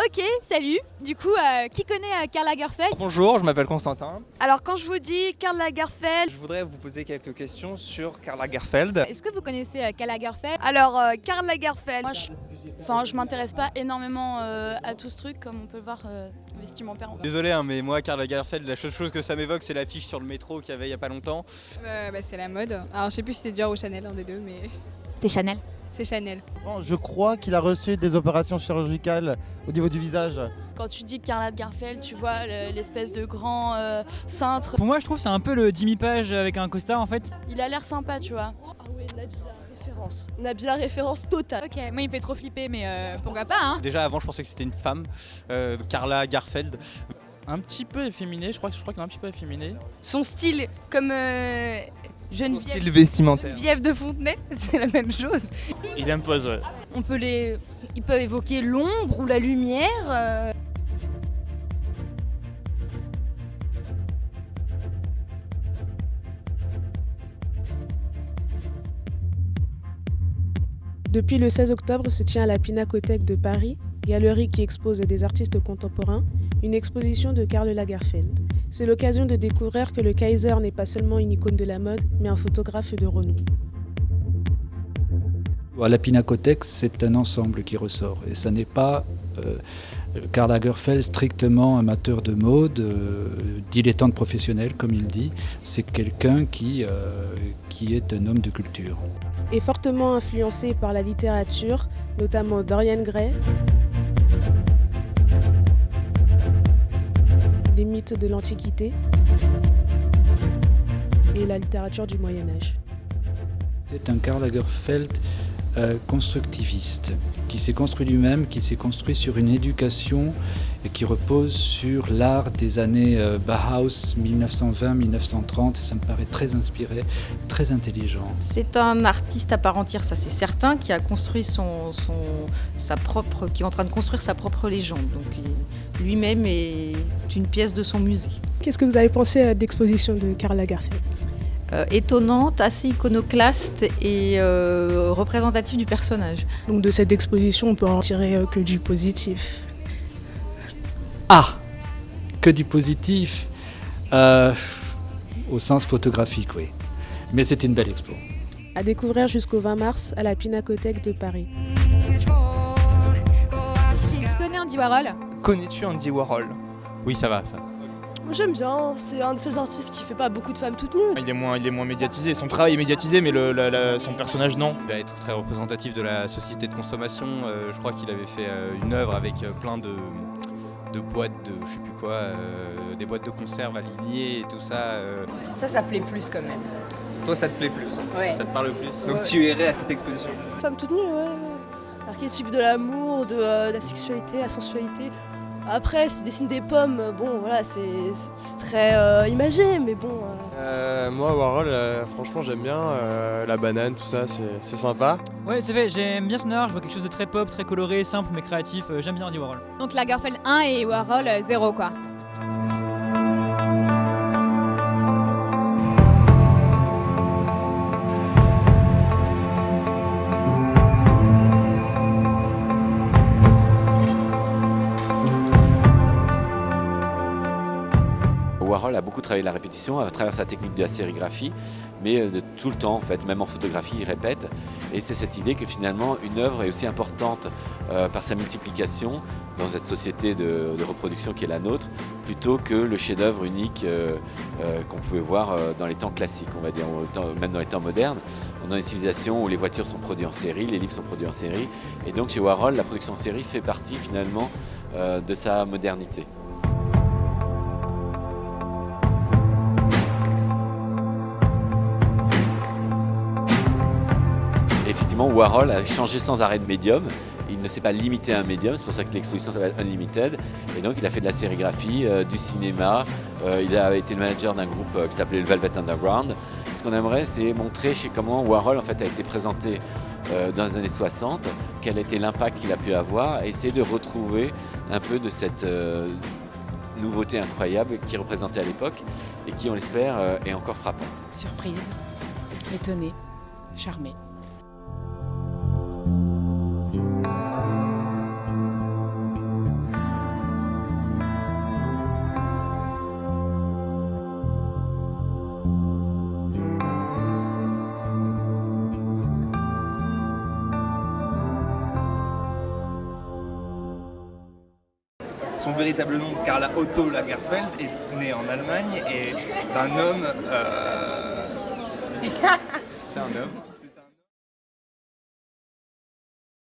Ok, salut. Du coup, qui connaît Karl Lagerfeld? Bonjour, je m'appelle Constantin. Alors quand je vous dis Karl Lagerfeld, Je voudrais vous poser quelques questions sur Karl Lagerfeld. est-ce que vous connaissez Karl Lagerfeld? Alors Karl Lagerfeld, moi je m'intéresse pas énormément à tout ce truc comme on peut le voir vestimentaire. Désolé, mais moi, Karl Lagerfeld, la seule chose que ça m'évoque, c'est l'affiche sur le métro qu'il y avait il y a pas longtemps. C'est la mode. Alors je sais plus si c'est Dior ou Chanel, un des deux, mais C'est Chanel. c'est Chanel. Bon, je crois qu'il a reçu des opérations chirurgicales au niveau du visage. Quand tu dis Karl Lagerfeld, tu vois l'espèce de grand cintre. Pour moi, je trouve que c'est un peu le Jimmy Page avec un costard en fait. Il a l'air sympa, tu vois. Ah ouais, Nabila, référence. Nabila, référence totale. Ok, moi il me fait trop flipper, mais pourquoi pas, hein? Déjà, avant, je pensais que c'était une femme, Karla Garfeld. Un petit peu efféminé, je crois qu'il est un petit peu efféminé. Son style, comme Son Geneviève, style vestimentaire. Geneviève de Fontenay, c'est la même chose. Il impose, ouais. Ils peuvent évoquer l'ombre ou la lumière. Depuis le 16 octobre se tient à la Pinacothèque de Paris, galerie qui expose des artistes contemporains, une exposition de Karl Lagerfeld. C'est l'occasion de découvrir que le Kaiser n'est pas seulement une icône de la mode, mais un photographe de renom. À la Pinacothèque, c'est un ensemble qui ressort. Et ça n'est pas Karl Lagerfeld strictement amateur de mode, dilettante professionnel, comme il dit. C'est quelqu'un qui est un homme de culture. Et fortement influencé par la littérature, notamment Dorian Gray, les mythes de l'Antiquité et la littérature du Moyen-Âge. C'est un Karl Lagerfeld constructiviste, qui s'est construit lui-même, qui s'est construit sur une éducation qui repose sur l'art des années Bauhaus 1920-1930, et ça me paraît très inspiré, très intelligent. C'est un artiste à part entière, ça c'est certain, qui a construit qui est en train de construire sa propre légende. Donc lui-même est une pièce de son musée. Qu'est-ce que vous avez pensé d'exposition de Karl Lagerfeld ? Étonnante, assez iconoclaste et représentative du personnage. Donc de cette exposition, on peut en tirer que du positif. Ah, que du positif, au sens photographique, oui. Mais c'est une belle expo. À découvrir jusqu'au 20 mars à la Pinacothèque de Paris. Qui connaît Andy Warhol? Connais-tu Andy Warhol? Oui, ça va, ça. Moi j'aime bien, c'est un des seuls artistes qui fait pas beaucoup de femmes toutes nues. Il est moins médiatisé. Son travail est médiatisé, mais son personnage, non. Il va être très représentatif de la société de consommation. Je crois qu'il avait fait une œuvre avec plein de boîtes de je sais plus quoi, des boîtes de conserve alignées et tout ça. Ça plaît plus quand même. Toi, ça te plaît plus? Ouais. Ça te parle plus? Donc tu irais à cette exposition? Femmes toutes nues, ouais. L'archétype de l'amour, de la sexualité, la sensualité. Après, s'il dessine des pommes, bon voilà, c'est très imagé, mais bon. Moi, Warhol, franchement, j'aime bien la banane, tout ça, c'est sympa. Ouais, c'est vrai, j'aime bien son art, je vois quelque chose de très pop, très coloré, simple mais créatif. J'aime bien Andy Warhol. Donc Lagerfeld 1 et Warhol 0 quoi. Warhol a beaucoup travaillé la répétition à travers sa technique de la sérigraphie, mais de tout le temps en fait, même en photographie, il répète. Et c'est cette idée que finalement une œuvre est aussi importante par sa multiplication dans cette société de reproduction qui est la nôtre, plutôt que le chef-d'œuvre unique qu'on pouvait voir dans les temps classiques, on va dire, même dans les temps modernes. On est dans une civilisation où les voitures sont produites en série, les livres sont produits en série, et donc chez Warhol, la production en série fait partie finalement de sa modernité. Effectivement, Warhol a changé sans arrêt de médium. Il ne s'est pas limité à un médium, c'est pour ça que l'exposition s'appelle Unlimited. Et donc il a fait de la sérigraphie, du cinéma, il a été le manager d'un groupe qui s'appelait le Velvet Underground. Ce qu'on aimerait, c'est montrer comment Warhol en fait, a été présenté dans les années 60, quel était l'impact qu'il a pu avoir, et essayer de retrouver un peu de cette nouveauté incroyable qu'il représentait à l'époque et qui, on l'espère, est encore frappante. Surprise, étonnée, charmée. son véritable nom, Karl Otto Lagerfeld, est né en Allemagne et est un homme... C'est un homme